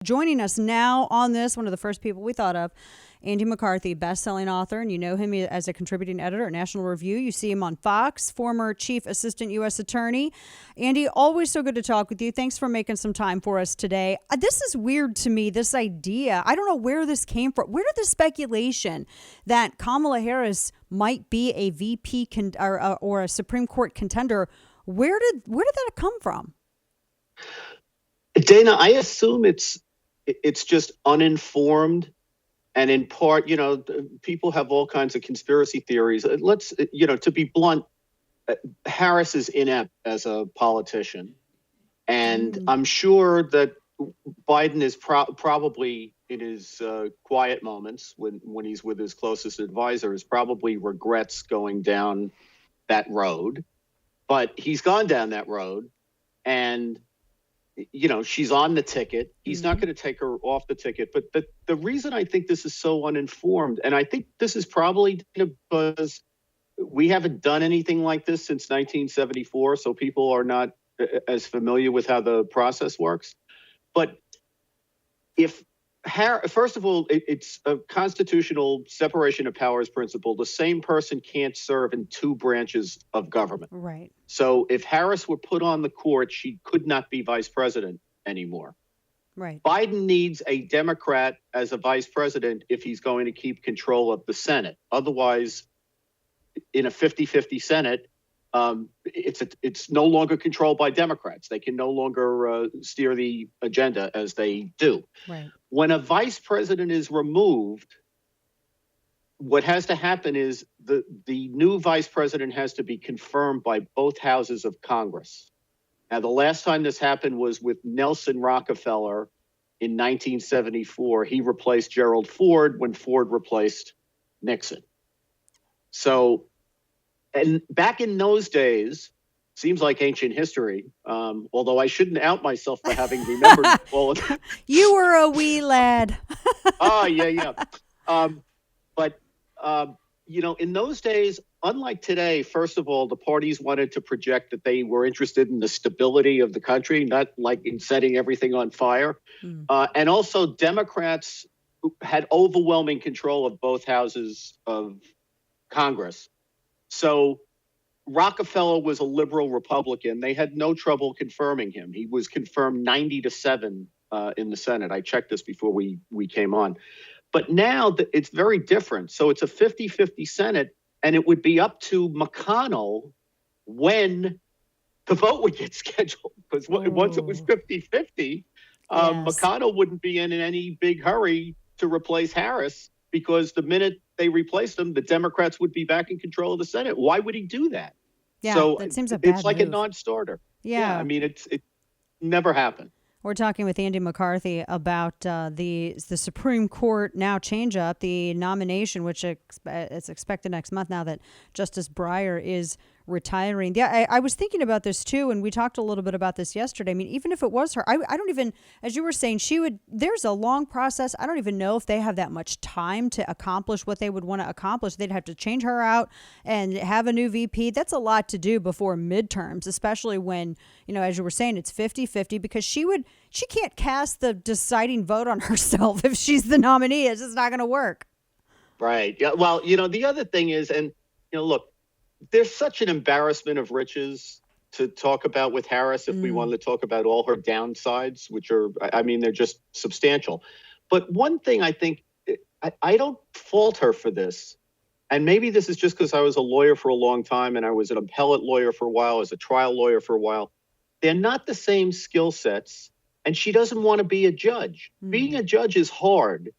Joining us now on this, one of the first people we thought of, Andy McCarthy, best-selling author, and you know him as a contributing editor at National Review. You see him on Fox, former Chief Assistant U.S. Attorney. Andy, always so good to talk with you. Thanks for making some time for us today. This is weird to me, this idea. I don't know where this came from. Where did the speculation that Kamala Harris might be a VP or a Supreme Court contender, where did that come from? Dana, I assume it's just uninformed. And in part, people have all kinds of conspiracy theories. To be blunt, Harris is inept as a politician. And I'm sure that Biden is probably in his quiet moments when he's with his closest advisors, probably regrets going down that road. But he's gone down that road, and she's on the ticket. He's not going to take her off the ticket. But the reason I think this is so uninformed, and I think this is probably because we haven't done anything like this since 1974, so people are not as familiar with how the process works. But first of all, it's a constitutional separation of powers principle. The same person can't serve in two branches of government. Right. So if Harris were put on the court, she could not be vice president anymore. Right. Biden needs a Democrat as a vice president if he's going to keep control of the Senate. Otherwise, in a 50-50 Senate, it's no longer controlled by Democrats. They can no longer steer the agenda as they do. Right. When a vice president is removed, what has to happen is the new vice president has to be confirmed by both houses of Congress. Now, the last time this happened was with Nelson Rockefeller in 1974. He replaced Gerald Ford when Ford replaced Nixon. So, and back in those days, seems like ancient history, although I shouldn't out myself for having remembered all of that. You were a wee lad. Oh, yeah. In those days, unlike today, first of all, the parties wanted to project that they were interested in the stability of the country, not like in setting everything on fire. And also, Democrats had overwhelming control of both houses of Congress. So Rockefeller was a liberal Republican. They had no trouble confirming him. He was confirmed 90-7 in the Senate. I checked this before we came on. But now it's very different. So it's a 50-50 Senate, and it would be up to McConnell when the vote would get scheduled. Because once it was 50-50, McConnell wouldn't be in any big hurry to replace Harris, because the minute they replaced him, the Democrats would be back in control of the Senate. Why would he do that? Yeah, so that seems a bad it's like move. a non-starter. Yeah. I mean, it never happened. We're talking with Andy McCarthy about the Supreme Court now change up the nomination, which it's expected next month now that Justice Breyer is retiring. Yeah, I was thinking about this too, and we talked a little bit about this yesterday. I mean, even if it was her, I don't even, as you were saying, there's a long process. I don't even know if they have that much time to accomplish what they would want to accomplish. They'd have to change her out and have a new VP. That's a lot to do before midterms, especially when, as you were saying, it's 50-50, because she can't cast the deciding vote on herself if she's the nominee. It's just not going to work. Right. Yeah. Well, the other thing is, and, look, there's such an embarrassment of riches to talk about with Harris if we wanted to talk about all her downsides, which are, they're just substantial. But one thing I think, I don't fault her for this. And maybe this is just because I was a lawyer for a long time and I was an appellate lawyer for a while, as a trial lawyer for a while. They're not the same skill sets. And she doesn't want to be a judge. Being a judge is hard.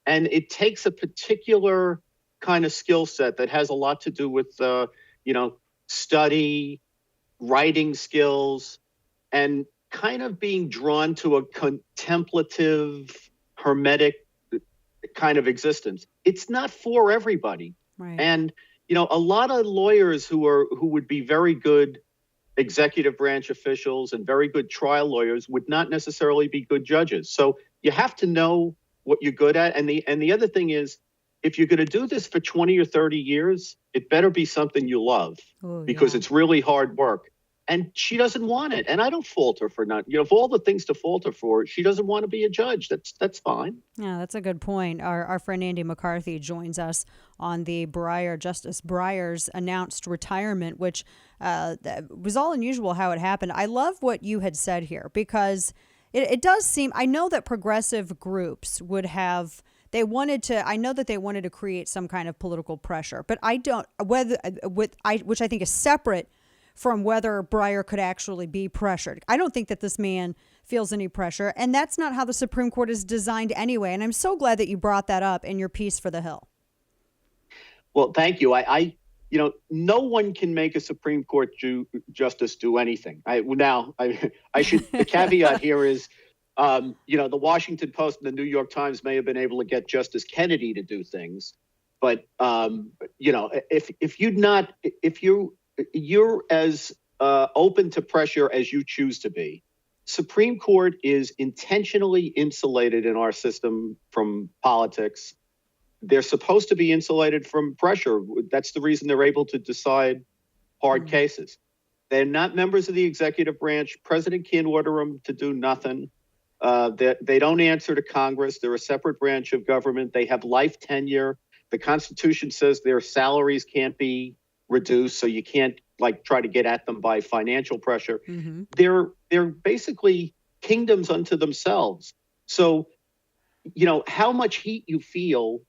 And it takes a particular kind of skill set that has a lot to do with, study, writing skills, and kind of being drawn to a contemplative, hermetic kind of existence. It's not for everybody. Right. And, a lot of lawyers who would be very good executive branch officials and very good trial lawyers would not necessarily be good judges. So you have to know what you're good at. And the other thing is, if you're going to do this for 20 or 30 years, it better be something you love, because it's really hard work. and she doesn't want it. And I don't fault her for not, of all the things to fault her for, she doesn't want to be a judge. That's fine. Yeah, that's a good point. Our friend Andy McCarthy joins us on the Justice Breyer's announced retirement, which was all unusual how it happened. I love what you had said here, because it does seem, I know that progressive groups would have, I know that they wanted to create some kind of political pressure, but I don't, which I think is separate from whether Breyer could actually be pressured. I don't think that this man feels any pressure, and that's not how the Supreme Court is designed anyway. And I'm so glad that you brought that up in your piece for The Hill. Well, thank you. No one can make a Supreme Court justice do anything. The caveat here is, the Washington Post and the New York Times may have been able to get Justice Kennedy to do things, but if you're as open to pressure as you choose to be. Supreme Court is intentionally insulated in our system from politics. They're supposed to be insulated from pressure. That's the reason they're able to decide hard cases. They're not members of the executive branch. President can't order them to do nothing. They don't answer to Congress. They're a separate branch of government. They have life tenure. The Constitution says their salaries can't be reduced, so you can't try to get at them by financial pressure. Mm-hmm. They're basically kingdoms unto themselves. So, how much heat you feel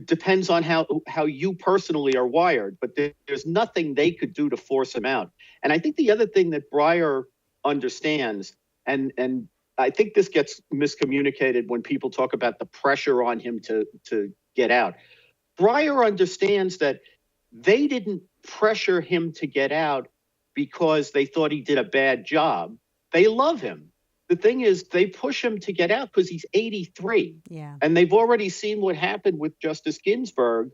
depends on how you personally are wired, but there's nothing they could do to force him out. And I think the other thing that Breyer understands, and I think this gets miscommunicated when people talk about the pressure on him to get out. Breyer understands that they didn't pressure him to get out because they thought he did a bad job. They love him. The thing is, they push him to get out because he's 83. Yeah. And they've already seen what happened with Justice Ginsburg,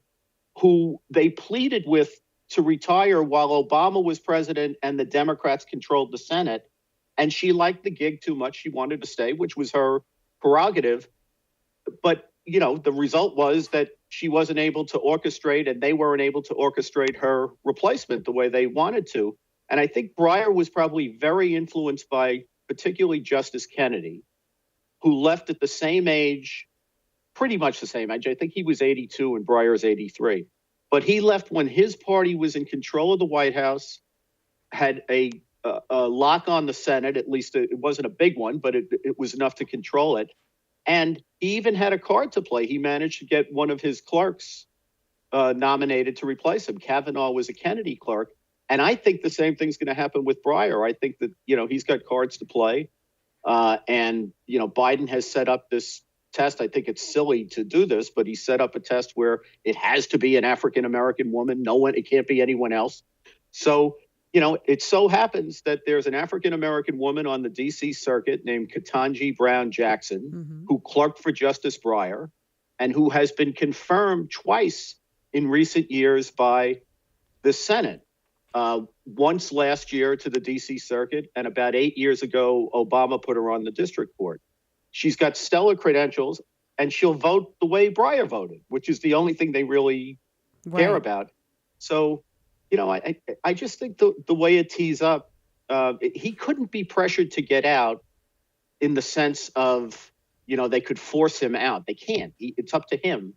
who they pleaded with to retire while Obama was president and the Democrats controlled the Senate. And she liked the gig too much. She wanted to stay, which was her prerogative. But, the result was that she wasn't able to orchestrate, and they weren't able to orchestrate her replacement the way they wanted to. And I think Breyer was probably very influenced by particularly Justice Kennedy, who left at the same age, pretty much the same age. I think he was 82 and Breyer's 83. But he left when his party was in control of the White House, had a lock on the Senate. At least it wasn't a big one, but it was enough to control it. And he even had a card to play. He managed to get one of his clerks nominated to replace him. Kavanaugh was a Kennedy clerk. And I think the same thing's going to happen with Breyer. I think that, he's got cards to play. And Biden has set up this test. I think it's silly to do this, but he set up a test where it has to be an African-American woman. It can't be anyone else. So, it so happens that there's an African-American woman on the D.C. circuit named Ketanji Brown Jackson, mm-hmm. who clerked for Justice Breyer and who has been confirmed twice in recent years by the Senate. Once last year to the D.C. circuit, and about 8 years ago, Obama put her on the district court. She's got stellar credentials, and she'll vote the way Breyer voted, which is the only thing they really care about. So, I just think the way it tees up, he couldn't be pressured to get out in the sense of, they could force him out. They can't. It's up to him.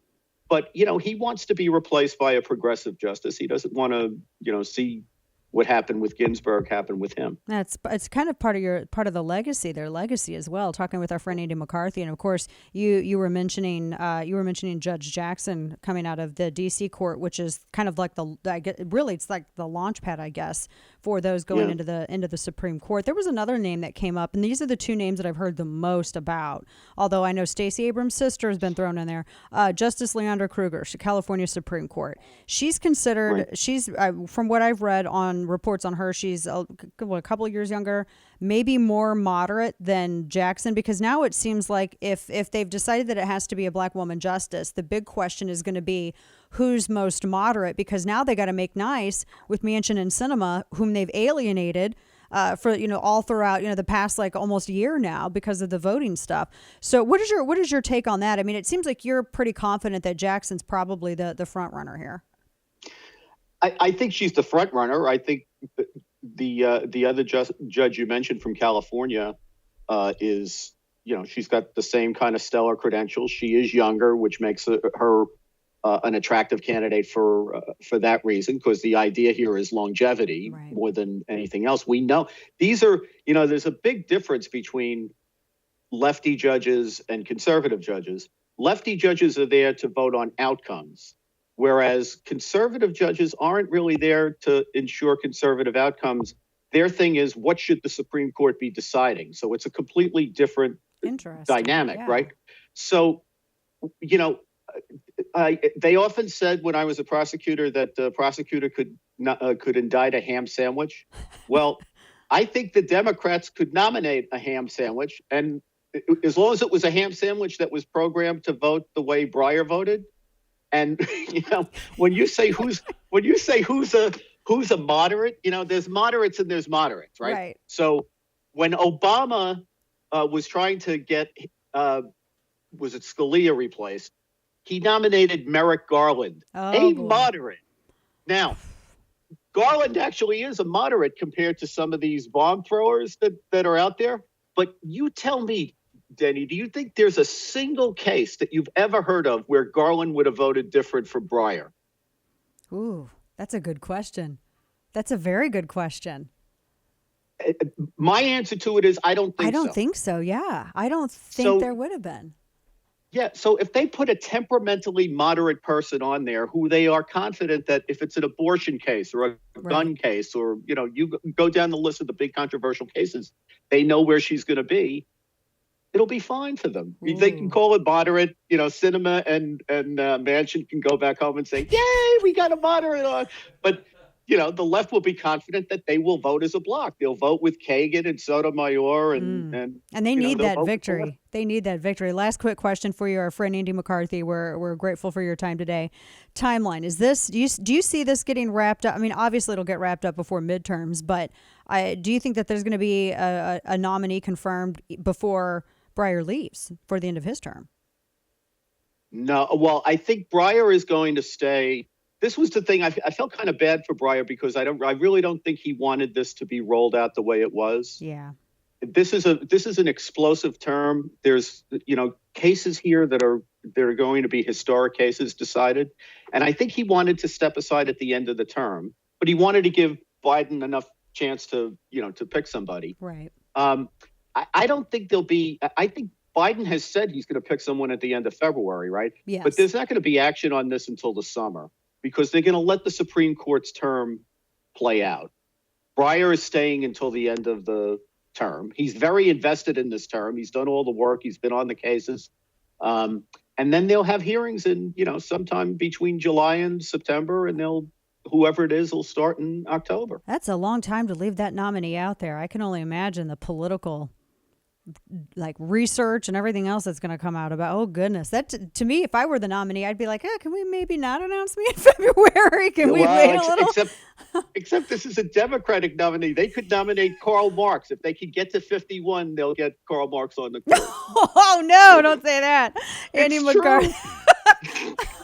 But, he wants to be replaced by a progressive justice. He doesn't want to, see what happened with Ginsburg happen with him. It's kind of part of the legacy, their legacy as well. Talking with our friend Andy McCarthy, and of course you were mentioning Judge Jackson coming out of the D.C. court, which is kind of like it's like the launch pad, I guess, for those going into the Supreme Court. There was another name that came up, and these are the two names that I've heard the most about. Although I know Stacey Abrams' sister has been thrown in there. Justice Leandra Kruger, California Supreme Court. She's considered. Right. She's from what I've read on reports on her, she's a couple of years younger, maybe more moderate than Jackson, because now it seems like if they've decided that it has to be a black woman justice, the big question is going to be who's most moderate, because now they got to make nice with Manchin and Sinema, whom they've alienated for all throughout the past almost year now because of the voting stuff. So what is your take on that? I mean, it seems like you're pretty confident that Jackson's probably the front runner here. I think she's the front runner. I think the other judge you mentioned from California is, she's got the same kind of stellar credentials. She is younger, which makes her an attractive candidate for that reason, because the idea here is longevity more than anything else. We know these are, there's a big difference between lefty judges and conservative judges. Lefty judges are there to vote on outcomes, whereas conservative judges aren't really there to ensure conservative outcomes. Their thing is, what should the Supreme Court be deciding? So it's a completely different dynamic, right? So, they often said when I was a prosecutor that the prosecutor could indict a ham sandwich. Well, I think the Democrats could nominate a ham sandwich, and as long as it was a ham sandwich that was programmed to vote the way Breyer voted. And when you say who's a moderate, there's moderates and there's moderates, right? So when Obama was trying to get was it Scalia replaced, he nominated Merrick Garland, moderate. Now, Garland actually is a moderate compared to some of these bomb throwers that are out there. But you tell me, Denny, do you think there's a single case that you've ever heard of where Garland would have voted different for Breyer? Ooh, that's a good question. That's a very good question. My answer to it is I don't think so. Yeah. I don't think there would have been. Yeah. So if they put a temperamentally moderate person on there who they are confident that if it's an abortion case or a gun case, or, you go down the list of the big controversial cases, they know where she's going to be. It'll be fine for them. Ooh. They can call it moderate. Sinema and Manchin can go back home and say, "Yay, we got a moderate on." But the left will be confident that they will vote as a bloc. They'll vote with Kagan and Sotomayor, and they need that victory. They need that victory. Last quick question for you, our friend Andy McCarthy. We're grateful for your time today. Timeline is this? Do you see this getting wrapped up? I mean, obviously it'll get wrapped up before midterms, but do you think that there's going to be a nominee confirmed before Breyer leaves for the end of his term? No. Well, I think Breyer is going to stay. This was the thing. I felt kind of bad for Breyer because I really don't think he wanted this to be rolled out the way it was. Yeah. This is an explosive term. There's cases here that are going to be historic cases decided, and I think he wanted to step aside at the end of the term, but he wanted to give Biden enough chance to pick somebody. Right. I don't think there'll be. I think Biden has said he's going to pick someone at the end of February, right? Yes. But there's not going to be action on this until the summer, because they're going to let the Supreme Court's term play out. Breyer is staying until the end of the term. He's very invested in this term. He's done all the work. He's been on the cases. And then they'll have hearings in, sometime between July and September, and whoever it is will start in October. That's a long time to leave that nominee out there. I can only imagine the political research and everything else that's going to come out about. Oh goodness, that to me, if I were the nominee, I'd be like, can we maybe not announce me in February? Can we wait a little? Except this is a Democratic nominee. They could nominate Karl Marx. If they could get to 51, they'll get Karl Marx on the court. Oh no, don't say that. Andy McCarthy.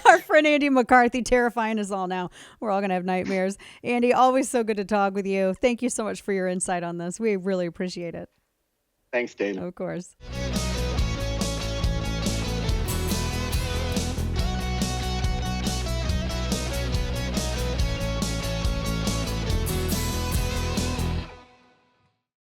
Our friend Andy McCarthy, terrifying us all now. We're all going to have nightmares. Andy, always so good to talk with you. Thank you so much for your insight on this. We really appreciate it. Thanks, Dana. Of course.